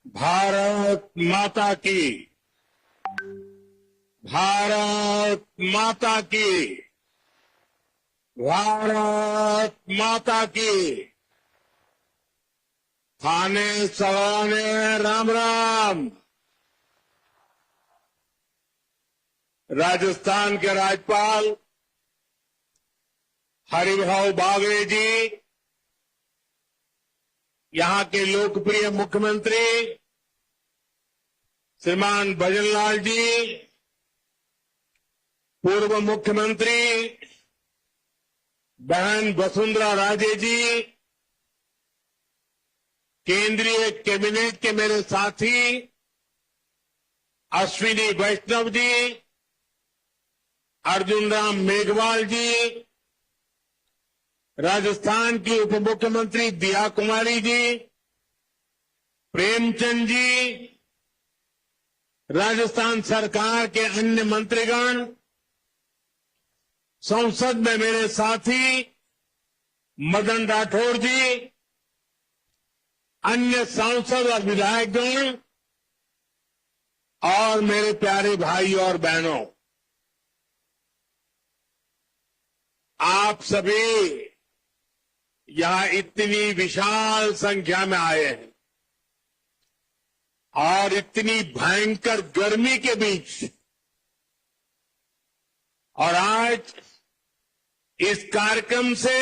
भारत माता की। भारत माता की। भारत माता की। थाने सवाने राम राम। राजस्थान के राज्यपाल हरिभाऊ बागड़े जी, यहां के लोकप्रिय मुख्यमंत्री श्रीमान भजनलाल जी, पूर्व मुख्यमंत्री बहन वसुंधरा राजे जी, केंद्रीय कैबिनेट के मेरे साथी अश्विनी वैष्णव जी, अर्जुन राम मेघवाल जी, राजस्थान की उप मुख्यमंत्री दिया कुमारी जी, प्रेमचंद जी, राजस्थान सरकार के अन्य मंत्रीगण, संसद में मेरे साथी मदन राठौड़ जी, अन्य सांसद और विधायकगण और मेरे प्यारे भाई और बहनों, आप सभी यहां इतनी विशाल संख्या में आए हैं और इतनी भयंकर गर्मी के बीच, और आज इस कार्यक्रम से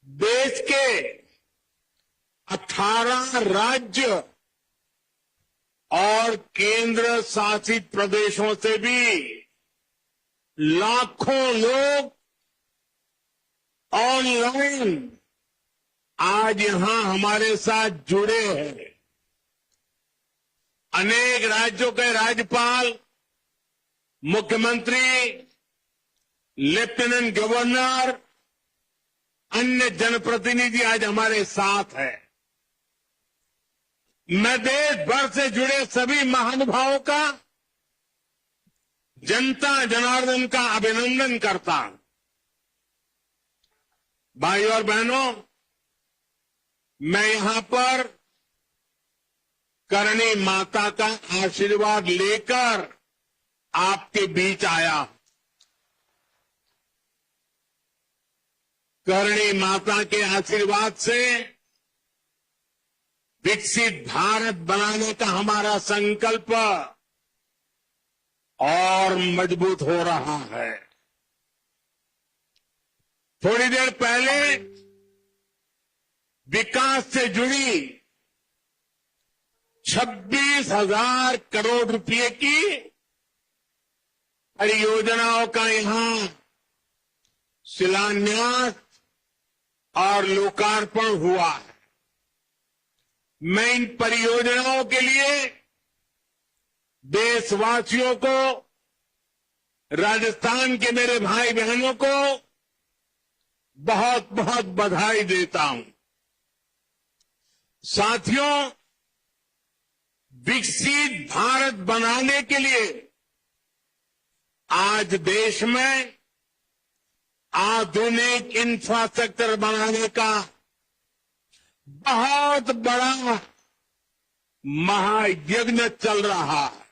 देश के 18 राज्य और केंद्र शासित प्रदेशों से भी लाखों लोग ऑनलाइन आज यहां हमारे साथ जुड़े हैं। अनेक राज्यों के राज्यपाल, मुख्यमंत्री, लेफ्टिनेंट गवर्नर, अन्य जनप्रतिनिधि आज हमारे साथ हैं। मैं देश भर से जुड़े सभी महानुभावों का, जनता जनार्दन का अभिनंदन करता हूं। भाई और बहनों, मैं यहां पर करणी माता का आशीर्वाद लेकर आपके बीच आया हूं। करणी माता के आशीर्वाद से विकसित भारत बनाने का हमारा संकल्प और मजबूत हो रहा है। थोड़ी देर पहले विकास से जुड़ी 26,000 करोड़ रुपए की परियोजनाओं का यहां शिलान्यास और लोकार्पण हुआ है। मैं इन परियोजनाओं के लिए देशवासियों को, राजस्थान के मेरे भाई बहनों को बहुत बहुत बधाई देता हूं। साथियों, विकसित भारत बनाने के लिए आज देश में आधुनिक इंफ्रास्ट्रक्चर बनाने का बहुत बड़ा महायज्ञ चल रहा है।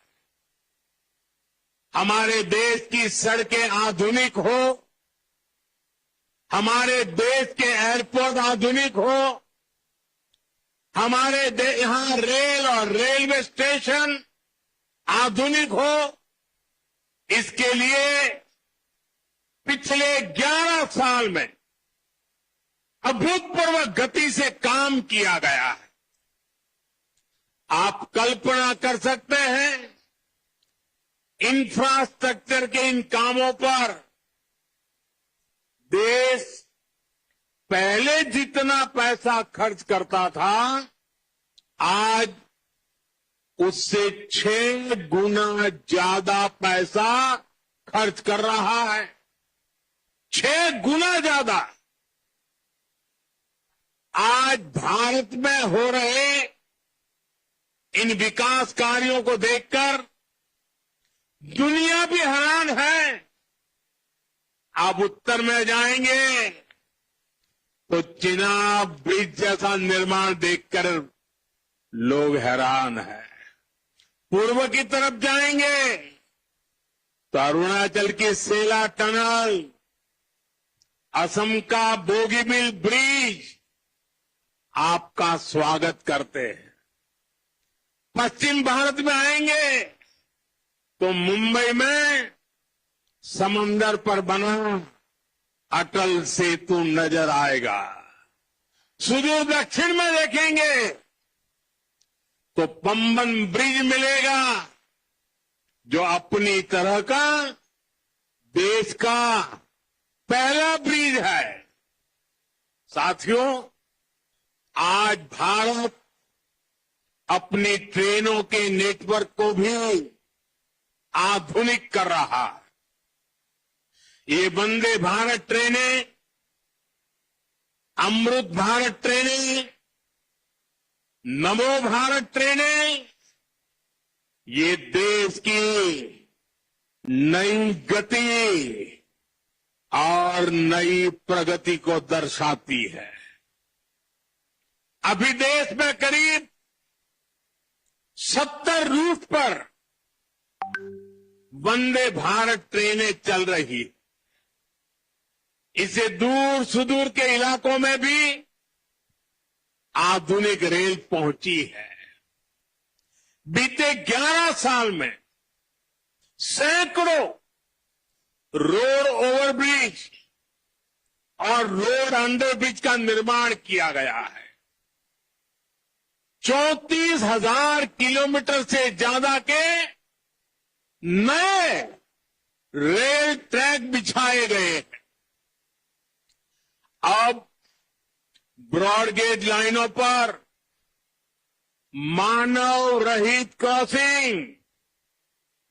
हमारे देश की सड़कें आधुनिक हो, हमारे देश के एयरपोर्ट आधुनिक हो, हमारे यहां रेल और रेलवे स्टेशन आधुनिक हो, इसके लिए पिछले 11 साल में अभूतपूर्व गति से काम किया गया है। आप कल्पना कर सकते हैं, इंफ्रास्ट्रक्चर के इन कामों पर देश पहले जितना पैसा खर्च करता था, आज उससे 6 गुना ज्यादा पैसा खर्च कर रहा है। 6 गुना ज्यादा। आज भारत में हो रहे इन विकास कार्यों को देखकर दुनिया भी हैरान है। आप उत्तर में जाएंगे तो चिनाब ब्रिज जैसा निर्माण देखकर लोग हैरान हैं। पूर्व की तरफ जाएंगे तो अरुणाचल की सेला टनल, असम का बोगीबिल ब्रिज आपका स्वागत करते हैं। पश्चिम भारत में आएंगे तो मुंबई में समंदर पर बना अटल सेतु नजर आएगा। सुदूर दक्षिण में देखेंगे तो पंबन ब्रिज मिलेगा, जो अपनी तरह का देश का पहला ब्रिज है। साथियों, आज भारत अपनी ट्रेनों के नेटवर्क को भी आधुनिक कर रहा है। ये वंदे भारत ट्रेनें, अमृत भारत ट्रेनें, नमो भारत ट्रेनें, ये देश की नई गति और नई प्रगति को दर्शाती है। अभी देश में करीब 70 रूट पर वंदे भारत ट्रेनें चल रही। इसे दूर सुदूर के इलाकों में भी आधुनिक रेल पहुंची है। बीते 11 साल में सैकड़ों रोड ओवरब्रिज और रोड अंडरब्रिज का निर्माण किया गया है। 34,000 किलोमीटर से ज्यादा के नए रेल ट्रैक बिछाए गए हैं। अब ब्रॉडगेज लाइनों पर मानव रहित क्रॉसिंग,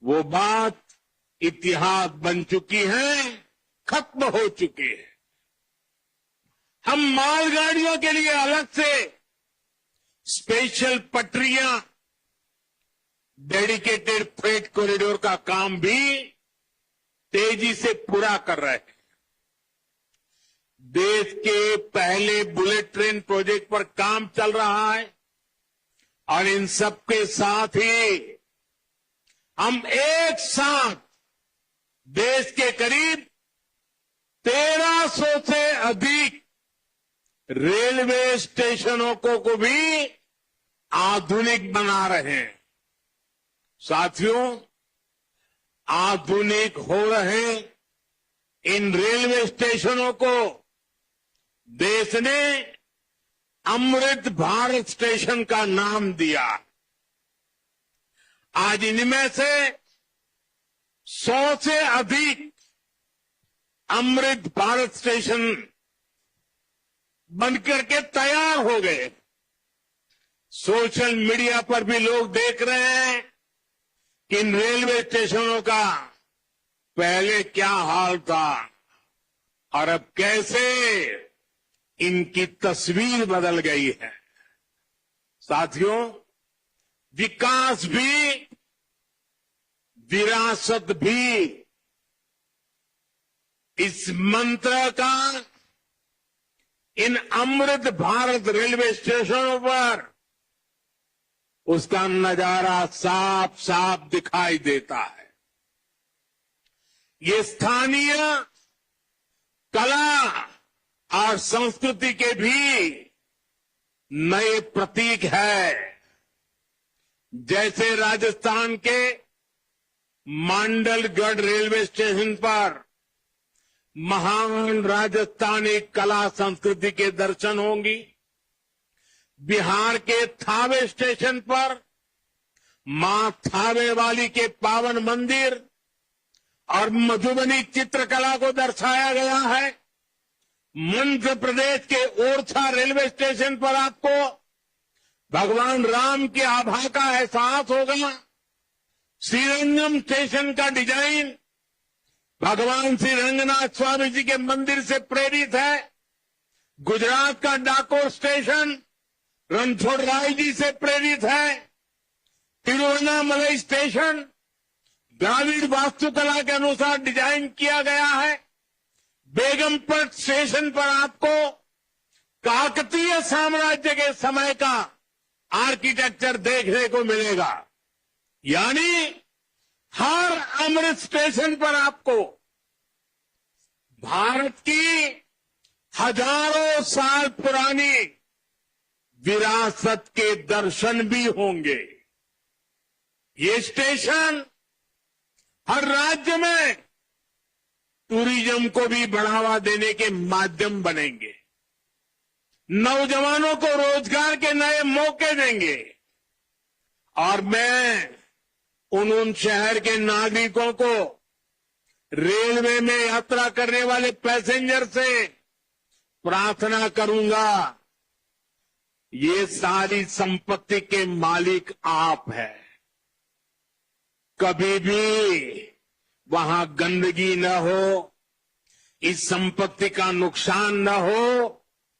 वो बात इतिहास बन चुकी है, खत्म हो चुकी है। हम मालगाड़ियों के लिए अलग से स्पेशल पटरियां, डेडिकेटेड फ्रेट कॉरिडोर का काम भी तेजी से पूरा कर रहे हैं। देश के पहले बुलेट ट्रेन प्रोजेक्ट पर काम चल रहा है और इन सबके साथ ही हम एक साथ देश के करीब 1300 से अधिक रेलवे स्टेशनों को भी आधुनिक बना रहे हैं। साथियों, आधुनिक हो रहे इन रेलवे स्टेशनों को देश ने अमृत भारत स्टेशन का नाम दिया। आज इनमें से 100 से अधिक अमृत भारत स्टेशन बनकर के तैयार हो गए। सोशल मीडिया पर भी लोग देख रहे हैं कि इन रेलवे स्टेशनों का पहले क्या हाल था और अब कैसे इनकी तस्वीर बदल गई है। साथियों, विकास भी, विरासत भी, इस मंत्र का इन अमृत भारत रेलवे स्टेशनों पर उसका नजारा साफ साफ दिखाई देता है। ये स्थानीय कला और संस्कृति के भी नए प्रतीक है। जैसे राजस्थान के मांडलगढ़ रेलवे स्टेशन पर महान राजस्थानी कला संस्कृति के दर्शन होंगी। बिहार के थावे स्टेशन पर मां थावे वाली के पावन मंदिर और मधुबनी चित्रकला को दर्शाया गया है। मध्य प्रदेश के ओरछा रेलवे स्टेशन पर आपको भगवान राम की आभा का एहसास होगा। श्रीरंगम स्टेशन का डिजाइन भगवान श्री रंगनाथ स्वामी जी के मंदिर से प्रेरित है। गुजरात का डाकोर स्टेशन रणछोड़राय जी से प्रेरित है। तिरुवन्नामलई स्टेशन द्राविड़ वास्तुकला के अनुसार डिजाइन किया गया है। बेगमपट स्टेशन पर आपको काकतीय साम्राज्य के समय का आर्किटेक्चर देखने को मिलेगा। यानी हर अमृत स्टेशन पर आपको भारत की हजारों साल पुरानी विरासत के दर्शन भी होंगे। ये स्टेशन हर राज्य में टूरिज्म को भी बढ़ावा देने के माध्यम बनेंगे, नौजवानों को रोजगार के नए मौके देंगे और मैं उन शहर के नागरिकों को, रेलवे में यात्रा करने वाले पैसेंजर से प्रार्थना करूंगा, ये सारी संपत्ति के मालिक आप हैं। कभी भी वहां गंदगी न हो, इस संपत्ति का नुकसान न हो,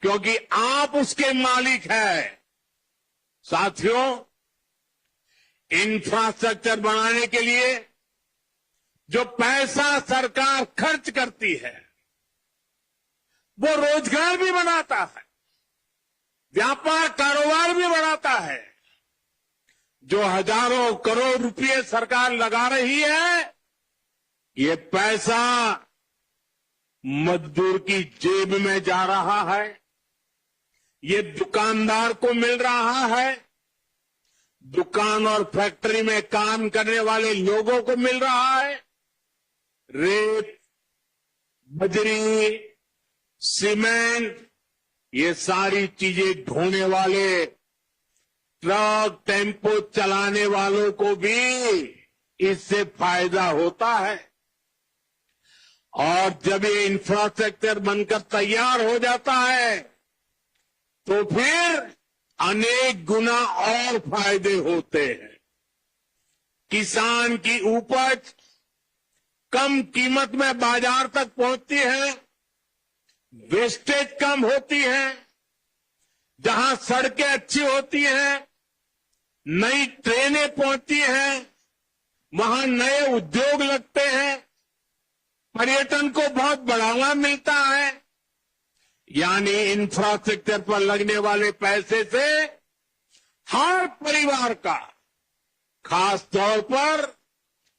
क्योंकि आप उसके मालिक हैं। साथियों, इंफ्रास्ट्रक्चर बनाने के लिए जो पैसा सरकार खर्च करती है, वो रोजगार भी बनाता है, व्यापार कारोबार भी बढ़ाता है। जो हजारों करोड़ रुपए सरकार लगा रही है, ये पैसा मजदूर की जेब में जा रहा है, ये दुकानदार को मिल रहा है, दुकान और फैक्ट्री में काम करने वाले लोगों को मिल रहा है। रेत, बजरी, सीमेंट, ये सारी चीजें ढोने वाले, ट्रक, टेम्पो चलाने वालों को भी इससे फायदा होता है। और जब ये इंफ्रास्ट्रक्चर बनकर तैयार हो जाता है, तो फिर अनेक गुना और फायदे होते हैं। किसान की उपज कम कीमत में बाजार तक पहुंचती है, वेस्टेज कम होती है, जहां सड़कें अच्छी होती हैं, नई ट्रेनें पहुंचती हैं, वहां नए उद्योग लगते हैं, पर्यटन को बहुत बढ़ावा मिलता है। यानी इंफ्रास्ट्रक्चर पर लगने वाले पैसे से हर परिवार का, खास तौर पर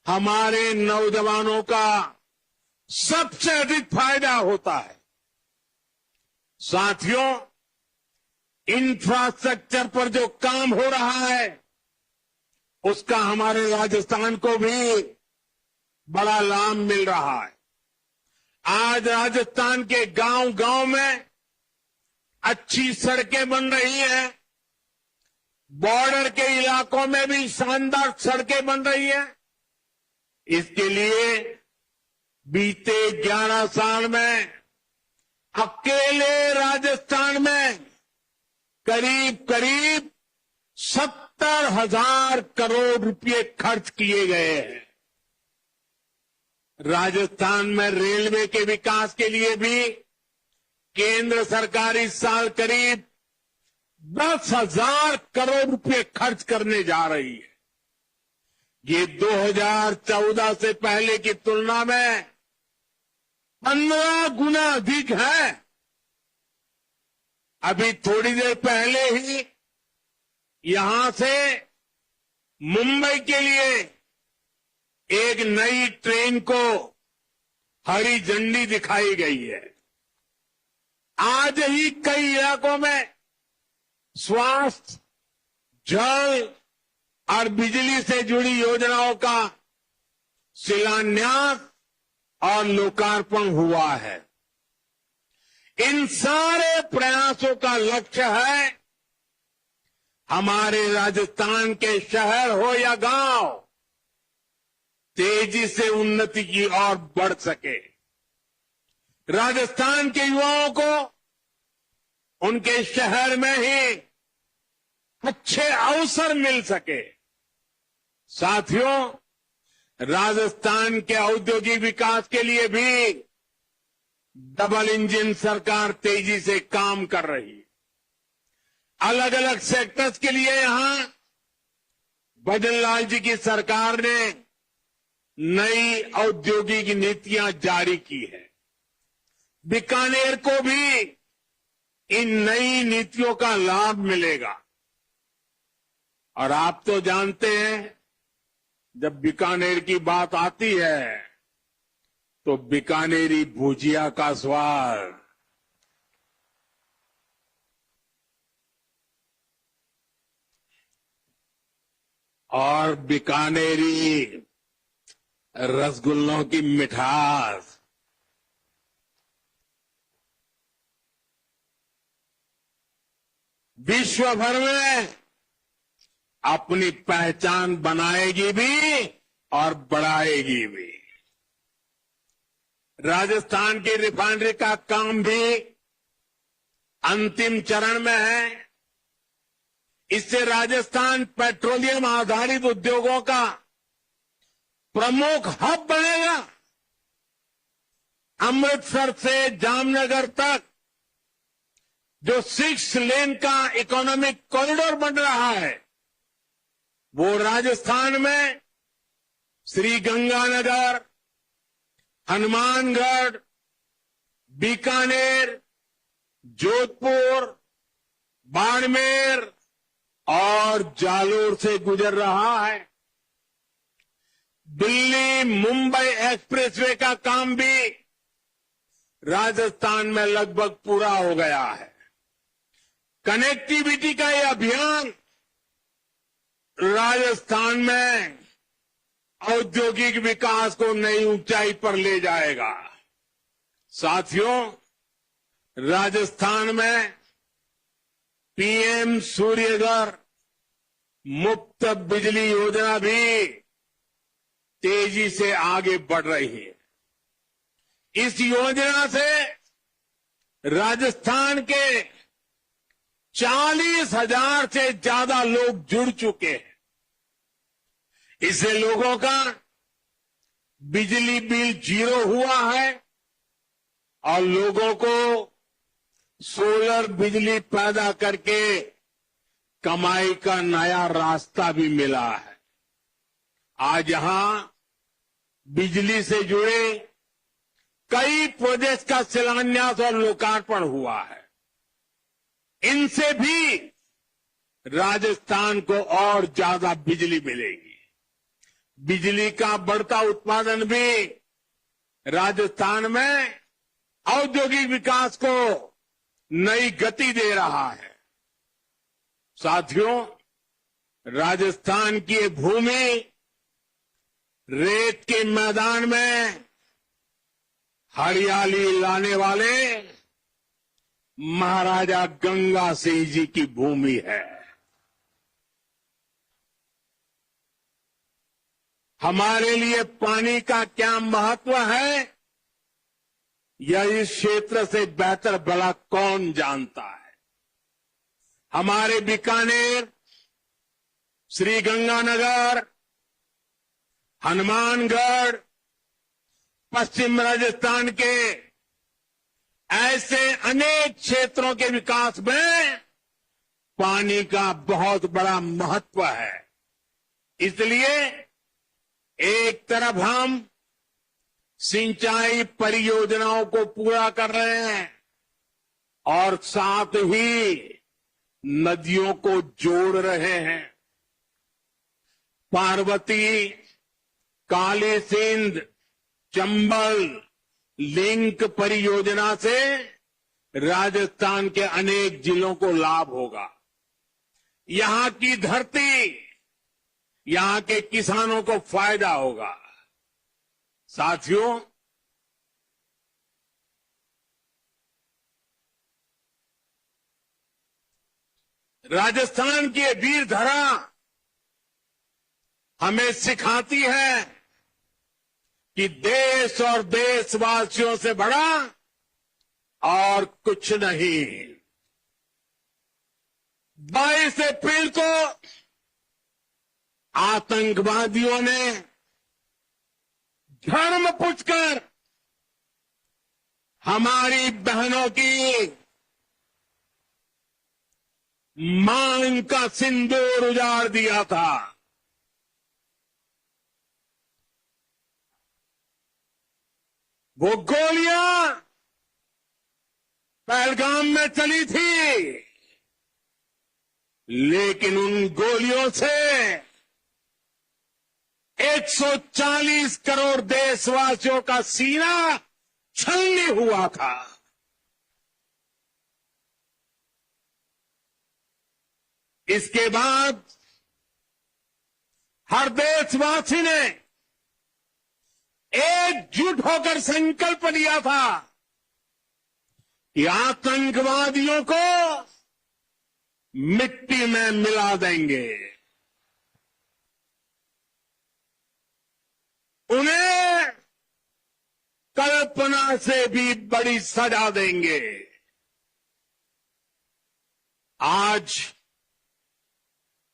हमारे नौजवानों का सबसे अधिक फायदा होता है। साथियों, इंफ्रास्ट्रक्चर पर जो काम हो रहा है, उसका हमारे राजस्थान को भी बड़ा लाभ मिल रहा है। आज राजस्थान के गांव-गांव में अच्छी सड़कें बन रही हैं, बॉर्डर के इलाकों में भी शानदार सड़कें बन रही हैं। इसके लिए बीते 11 साल में अकेले राजस्थान में करीब 70,000 करोड़ रुपए खर्च किए गए हैं। राजस्थान में रेलवे के विकास के लिए भी केंद्र सरकार इस साल करीब 10,000 करोड़ रुपए खर्च करने जा रही है। ये 2014 से पहले की तुलना में 15 गुना अधिक है। अभी थोड़ी देर पहले ही यहां से मुंबई के लिए एक नई ट्रेन को हरी झंडी दिखाई गई है। आज ही कई इलाकों में स्वास्थ्य, जल और बिजली से जुड़ी योजनाओं का शिलान्यास और लोकार्पण हुआ है। इन सारे प्रयासों का लक्ष्य है हमारे राजस्थान के शहर हो या गांव तेजी से उन्नति की ओर बढ़ सके। राजस्थान के युवाओं को उनके शहर में ही अच्छे अवसर मिल सके। साथियों, राजस्थान के औद्योगिक विकास के लिए भी डबल इंजन सरकार तेजी से काम कर रही है। अलग अलग सेक्टर्स के लिए यहां भजनलाल जी की सरकार ने नई औद्योगिक नीतियां जारी की है। बीकानेर को भी इन नई नीतियों का लाभ मिलेगा। और आप तो जानते हैं, जब बीकानेर की बात आती है तो बीकानेरी भुजिया का स्वाद, और बीकानेरी रसगुल्लों की मिठास, विश्व भर में अपनी पहचान बनाएगी भी और बढ़ाएगी भी। राजस्थान की रिफाइनरी का काम भी अंतिम चरण में है। इससे राजस्थान पेट्रोलियम आधारित उद्योगों का प्रमुख हब बनेगा। अमृतसर से जामनगर तक जो 6 लेन का इकोनॉमिक कॉरिडोर बन रहा है, वो राजस्थान में श्रीगंगानगर, हनुमानगढ़, बीकानेर, जोधपुर, बाड़मेर और जालोर से गुजर रहा है। दिल्ली मुंबई एक्सप्रेसवे का काम भी राजस्थान में लगभग पूरा हो गया है। कनेक्टिविटी का यह अभियान राजस्थान में औद्योगिक विकास को नई ऊंचाई पर ले जाएगा। साथियों, राजस्थान में पीएम सूर्यघर मुफ्त बिजली योजना भी तेजी से आगे बढ़ रही है। इस योजना से राजस्थान के 40,000 से ज्यादा लोग जुड़ चुके हैं। इससे लोगों का बिजली बिल 0 हुआ है और लोगों को सोलर बिजली पैदा करके कमाई का नया रास्ता भी मिला है। आज यहां बिजली से जुड़े कई प्रोजेक्ट का शिलान्यास और लोकार्पण हुआ है। इनसे भी राजस्थान को और ज्यादा बिजली मिलेगी। बिजली का बढ़ता उत्पादन भी राजस्थान में औद्योगिक विकास को नई गति दे रहा है। साथियों, राजस्थान की ये भूमि रेत के मैदान में हरियाली लाने वाले महाराजा गंगा सिंह जी की भूमि है। हमारे लिए पानी का क्या महत्व है, यह इस क्षेत्र से बेहतर भला कौन जानता है। हमारे बीकानेर, श्रीगंगानगर, हनुमानगढ़, पश्चिम राजस्थान के ऐसे अनेक क्षेत्रों के विकास में पानी का बहुत बड़ा महत्व है। इसलिए एक तरफ हम सिंचाई परियोजनाओं को पूरा कर रहे हैं और साथ ही नदियों को जोड़ रहे हैं। पार्वती, काली सिंध, चंबल लिंक परियोजना से राजस्थान के अनेक जिलों को लाभ होगा। यहां की धरती, यहां के किसानों को फायदा होगा। साथियों, राजस्थान की वीर धरा हमें सिखाती है कि देश और देशवासियों से बड़ा और कुछ नहीं। 22 अप्रैल को आतंकवादियों ने धर्म पूछकर हमारी बहनों की मांग का सिंदूर उजाड़ दिया था। वो गोलियां पहलगाम में चली थी, लेकिन उन गोलियों से 140 करोड़ देशवासियों का सीना छलनी हुआ था। इसके बाद हर देशवासी ने एकजुट होकर संकल्प लिया था कि आतंकवादियों को मिट्टी में मिला देंगे, उन्हें कल्पना से भी बड़ी सजा देंगे। आज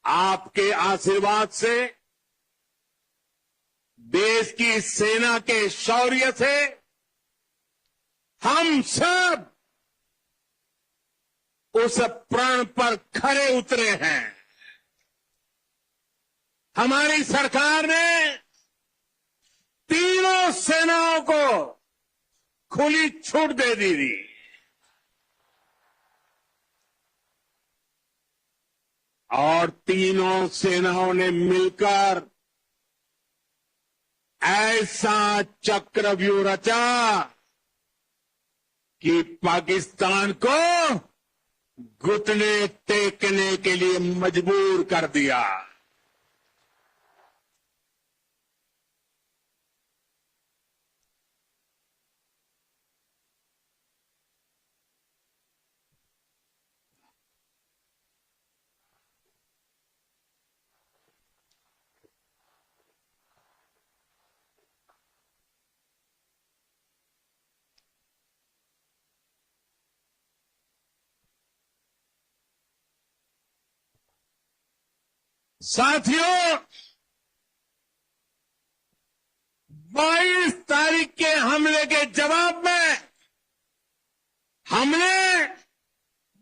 आपके आशीर्वाद से, देश की सेना के शौर्य से हम सब उस प्रण पर खरे उतरे हैं। हमारी सरकार ने तीनों सेनाओं को खुली छूट दे दी थी। और तीनों सेनाओं ने मिलकर ऐसा चक्रव्यूह रचा कि पाकिस्तान को घुटने टेकने के लिए मजबूर कर दिया। साथियों, 22 तारीख के हमले के जवाब में हमने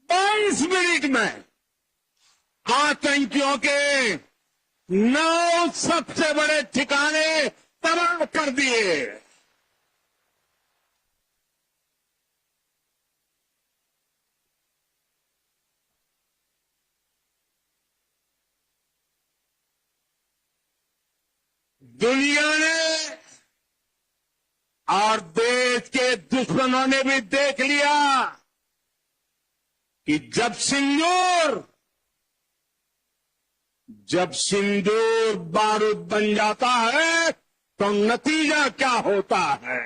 22 मिनट में आतंकियों के 9 सबसे बड़े ठिकाने तबाह कर दिए। दुनिया ने और देश के दुश्मनों ने भी देख लिया कि जब सिंदूर बारूद बन जाता है तो नतीजा क्या होता है।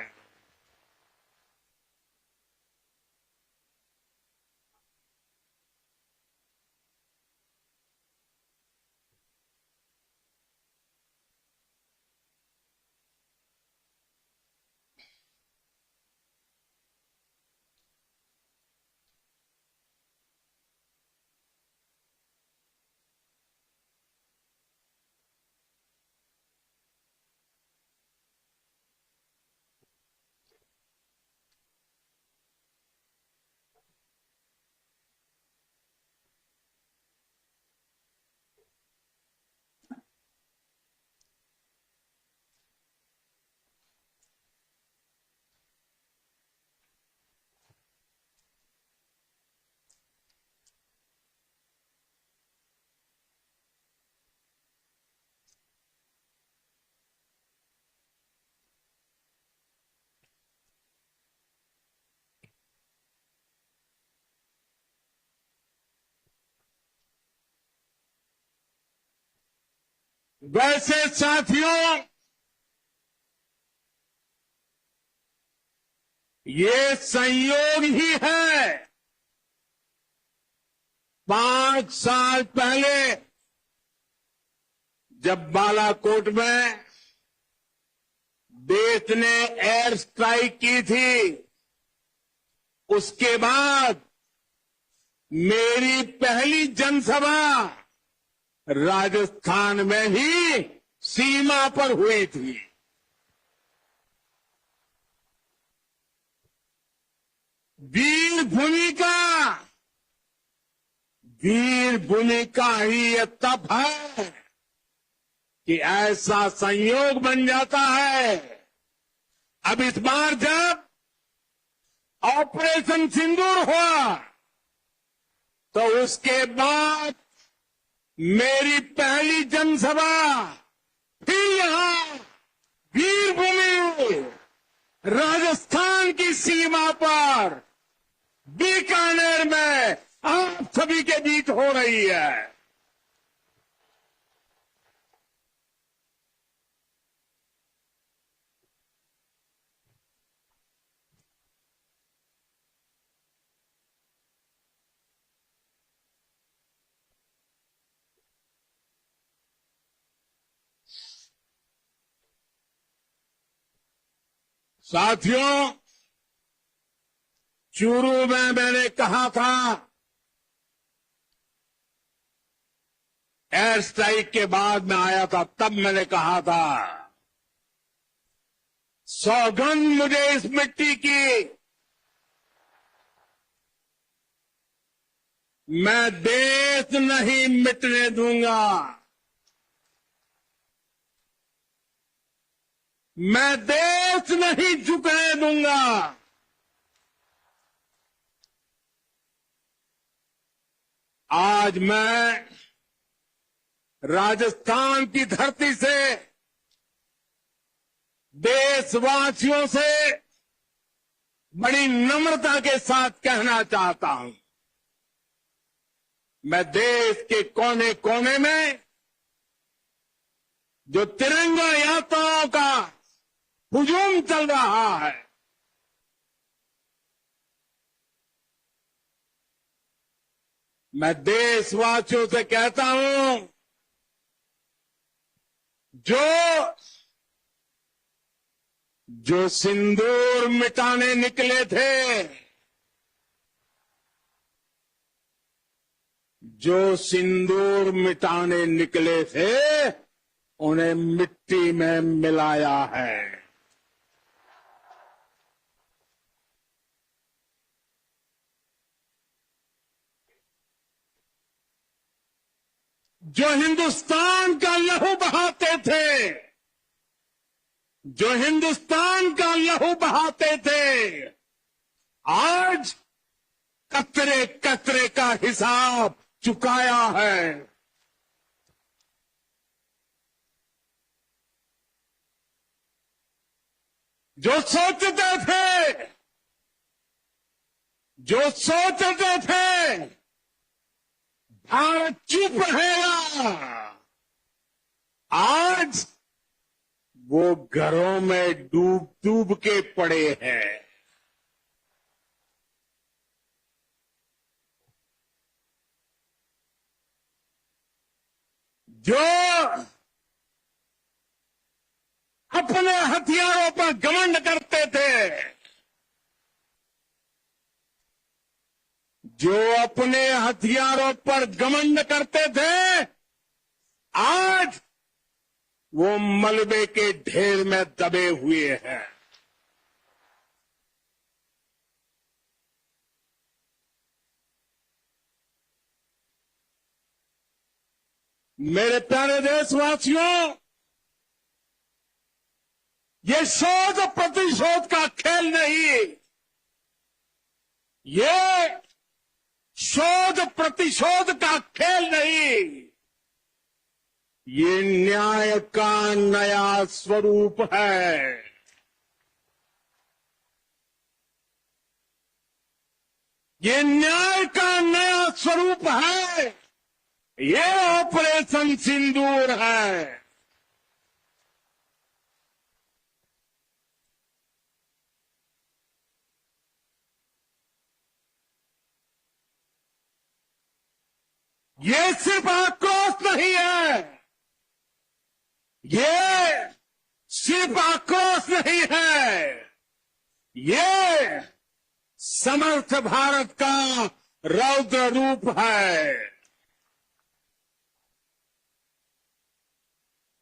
वैसे साथियों, ये संयोग ही है। 5 साल पहले जब बालाकोट में देश ने एयर स्ट्राइक की थी, उसके बाद मेरी पहली जनसभा राजस्थान में ही सीमा पर हुई थी। वीर भूमि का ही ये तप है कि ऐसा संयोग बन जाता है। अब इस बार जब ऑपरेशन सिंदूर हुआ तो उसके बाद मेरी पहली जनसभा फिर यहां वीरभूमि राजस्थान की सीमा पर बीकानेर में आप सभी के बीच हो रही है। साथियों, चूरू में मैंने कहा था, एयर स्ट्राइक के बाद में आया था, तब मैंने कहा था, सौगंध मुझे इस मिट्टी की, मैं देश नहीं मिटने दूंगा, मैं देश नहीं झुकने दूंगा। आज मैं राजस्थान की धरती से देशवासियों से बड़ी नम्रता के साथ कहना चाहता हूं, मैं देश के कोने कोने में जो तिरंगा यात्राओं का हुजूम चल रहा है, मैं देशवासियों से कहता हूं, जो सिंदूर मिटाने निकले थे, जो सिंदूर मिटाने निकले थे, उन्हें मिट्टी में मिलाया है। जो हिंदुस्तान का लहू बहाते थे, जो हिंदुस्तान का लहू बहाते थे, आज कतरे कतरे का हिसाब चुकाया है। जो सोचते थे भारत चुप रहेगा, आज वो घरों में डूब डूब के पड़े हैं। जो अपने हथियारों पर घमंड करते थे, जो अपने हथियारों पर घमंड करते थे, आज वो मलबे के ढेर में दबे हुए हैं। मेरे प्यारे देशवासियों, ये शोध प्रतिशोध का खेल नहीं, ये शोध प्रतिशोध का खेल नहीं, ये न्याय का नया स्वरूप है। ये न्याय का नया स्वरूप है। ये ऑपरेशन सिंदूर है। ये सिर्फ आक्रोश नहीं है, ये सिर्फ आक्रोश नहीं है, ये समर्थ भारत का रौद्र रूप है।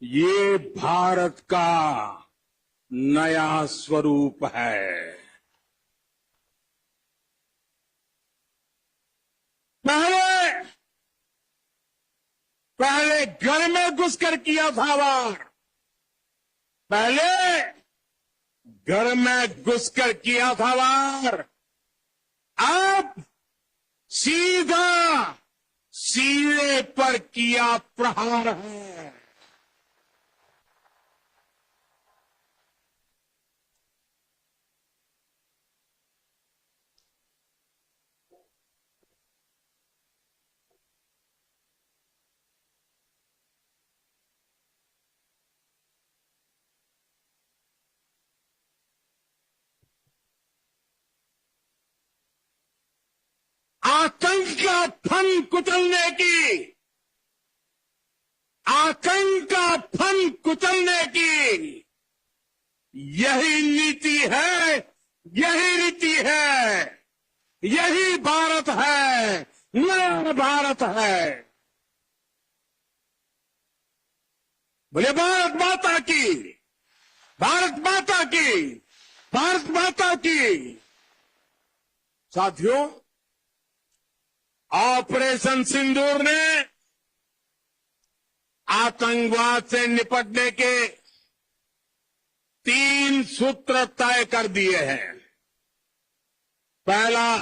ये भारत का नया स्वरूप है। पहले घर में घुसकर किया था वार, पहले घर में घुसकर किया था वार, अब सीधा सिरे पर किया प्रहार है। आतंक का फन कुचलने की, आतंक का फन कुचलने की यही नीति है, यही रीति है, यही भारत है, नया भारत है। बोले भारत माता की, भारत माता की, भारत माता की। साथियों, ऑपरेशन सिंदूर ने आतंकवाद से निपटने के 3 सूत्र तय कर दिए हैं। पहला,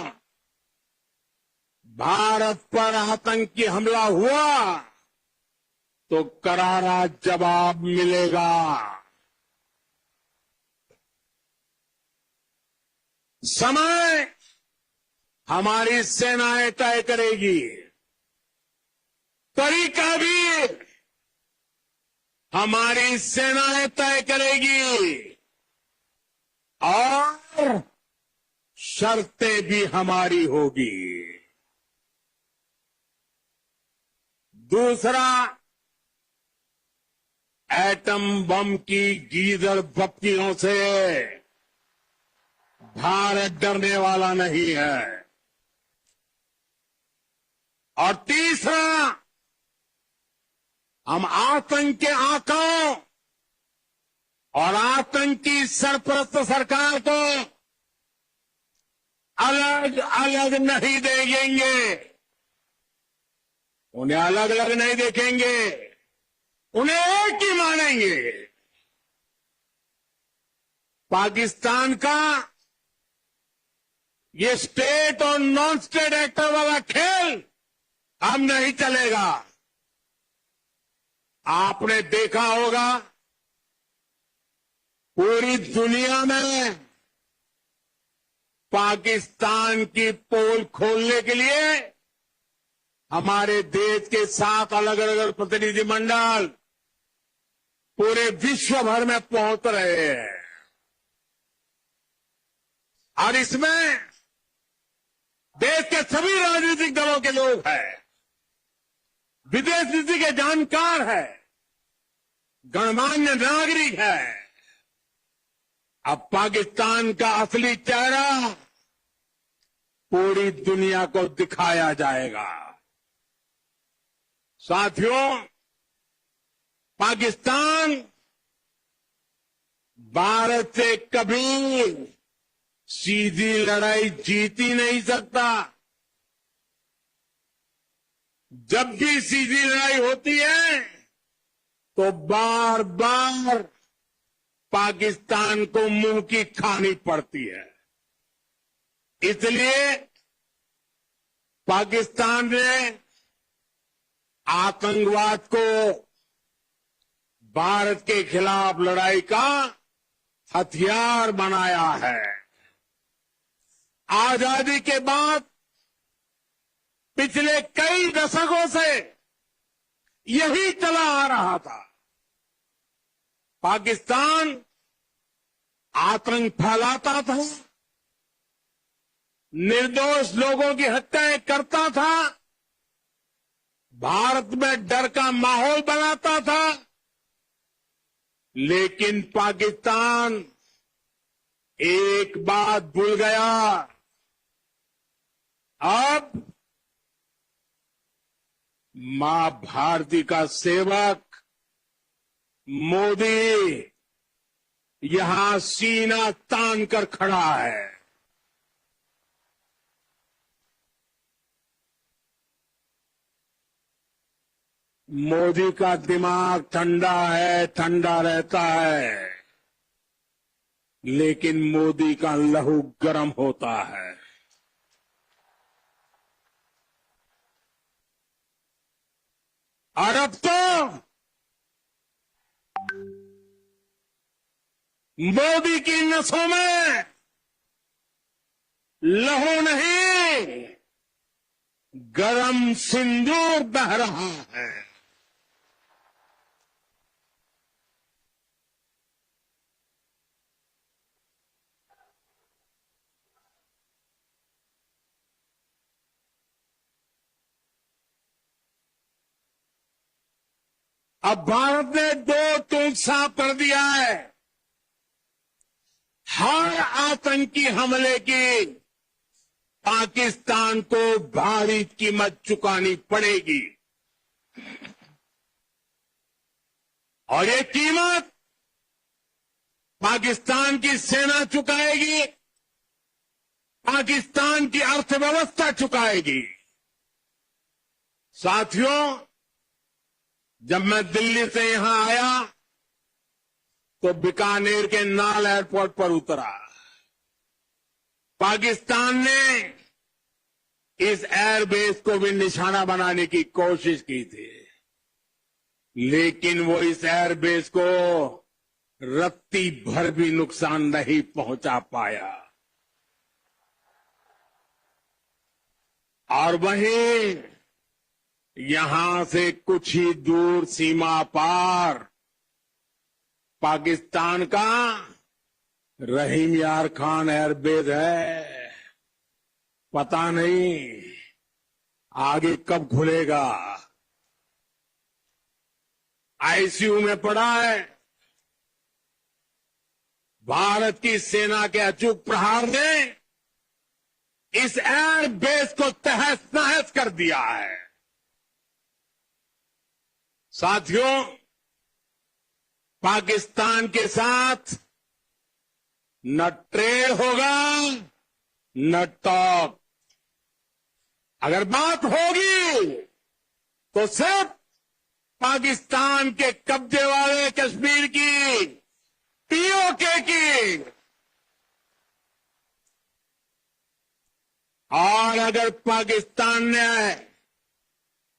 भारत पर आतंकी हमला हुआ तो करारा जवाब मिलेगा। समय हमारी सेनाएं तय करेगी, तरीका भी हमारी सेनाएं तय करेगी और शर्तें भी हमारी होगी। दूसरा, एटम बम की गीदड़ बप्तियों से भारत डरने वाला नहीं है। और तीसरा, हम आतंक के आकाओं और आतंकी सरपरस्त सरकार को अलग अलग नहीं देखेंगे, उन्हें अलग अलग नहीं देखेंगे, उन्हें एक ही मानेंगे। पाकिस्तान का ये स्टेट और नॉन स्टेट एक्टर वाला खेल अब नहीं चलेगा। आपने देखा होगा, पूरी दुनिया में पाकिस्तान की पोल खोलने के लिए हमारे देश के 7 अलग अलग प्रतिनिधिमंडल पूरे विश्व भर में पहुंच रहे हैं। और इसमें देश के सभी राजनीतिक दलों के लोग हैं, विदेश नीति के जानकार है, गणमान्य नागरिक है। अब पाकिस्तान का असली चेहरा पूरी दुनिया को दिखाया जाएगा। साथियों, पाकिस्तान भारत से कभी सीधी लड़ाई जीत ही नहीं सकता। जब भी सीधी लड़ाई होती है तो बार बार पाकिस्तान को मुंह की खानी पड़ती है। इसलिए पाकिस्तान ने आतंकवाद को भारत के खिलाफ लड़ाई का हथियार बनाया है। आजादी के बाद पिछले कई दशकों से यही चला आ रहा था। पाकिस्तान आतंक फैलाता था, निर्दोष लोगों की हत्याएं करता था, भारत में डर का माहौल बनाता था। लेकिन पाकिस्तान एक बात भूल गया, अब मां भारती का सेवक मोदी यहां सीना तान कर खड़ा है। मोदी का दिमाग ठंडा है, ठंडा रहता है, लेकिन मोदी का लहू गर्म होता है। और अब तो मोदी की नसों में लहू नहीं, गरम सिंदूर बह रहा है। अब भारत ने दो टूक साफ कर दिया है। हर आतंकी हमले की पाकिस्तान को भारी कीमत चुकानी पड़ेगी और ये कीमत पाकिस्तान की सेना चुकाएगी, पाकिस्तान की अर्थव्यवस्था चुकाएगी। साथियों, जब मैं दिल्ली से यहां आया तो बीकानेर के नाल एयरपोर्ट पर उतरा। पाकिस्तान ने इस एयरबेस को भी निशाना बनाने की कोशिश की थी, लेकिन वो इस एयरबेस को रत्ती भर भी नुकसान नहीं पहुंचा पाया। और वहीं यहां से कुछ ही दूर सीमा पार पाकिस्तान का रहीम यार खान एयरबेस है। पता नहीं आगे कब खुलेगा। आईसीयू में पड़ा है। भारत की सेना के अचूक प्रहार ने इस एयरबेस को तहस नहस कर दिया है। साथियों, पाकिस्तान के साथ न ट्रेड होगा न टॉक। अगर बात होगी तो सिर्फ पाकिस्तान के कब्जे वाले कश्मीर की, पीओके की। और अगर पाकिस्तान ने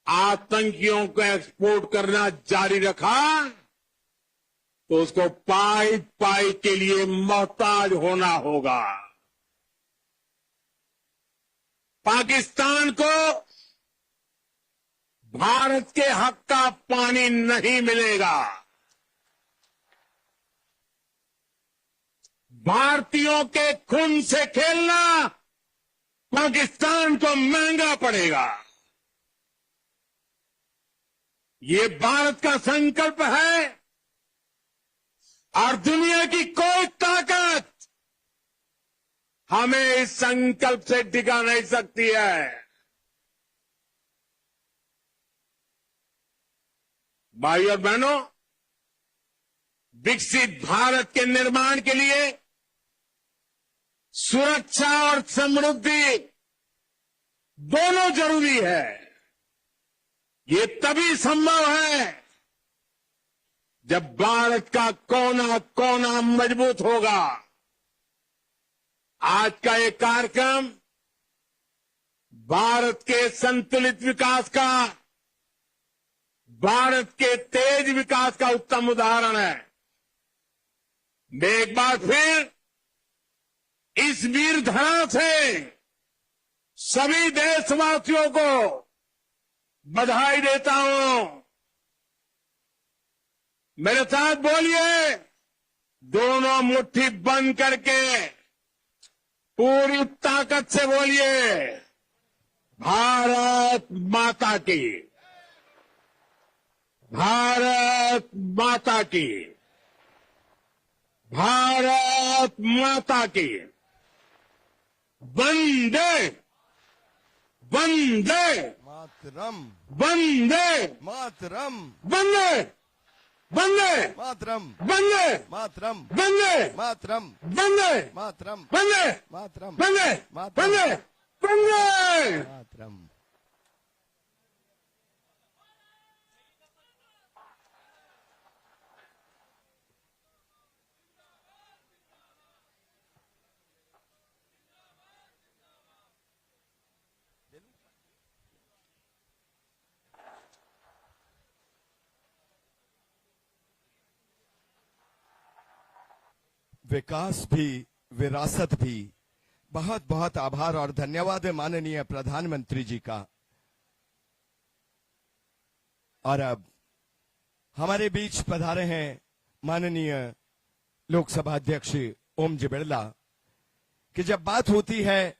आतंकियों को एक्सपोर्ट करना जारी रखा तो उसको पाई पाई के लिए मोहताज होना होगा। पाकिस्तान को भारत के हक का पानी नहीं मिलेगा। भारतीयों के खून से खेलना पाकिस्तान को महंगा पड़ेगा। ये भारत का संकल्प है और दुनिया की कोई ताकत हमें इस संकल्प से टिका नहीं सकती है। भाई और बहनों, विकसित भारत के निर्माण के लिए सुरक्षा और समृद्धि दोनों जरूरी है। ये तभी संभव है जब भारत का कोना कोना मजबूत होगा। आज का ये कार्यक्रम भारत के संतुलित विकास का, भारत के तेज विकास का उत्तम उदाहरण है। मैं एक बार फिर इस वीर धरा से सभी देशवासियों को बधाई देता हूं। मेरे साथ बोलिए, दोनों मुट्ठी बंद करके पूरी ताकत से बोलिए, भारत माता की, भारत माता की, भारत माता की। वंदे वंदे मातरम, वंदे मातरम, वंदे वंदे मातरम, वंदे मातरम, वंदे मातरम, वंदे मातरम, वंदे मातरम, वंदे मातरम, वंदे वंदे। मातरम। विकास भी विरासत भी। बहुत बहुत आभार और धन्यवाद है माननीय प्रधानमंत्री जी का। और अब हमारे बीच पधारे हैं माननीय लोकसभा अध्यक्ष ओम जी बिरला कि जब बात होती है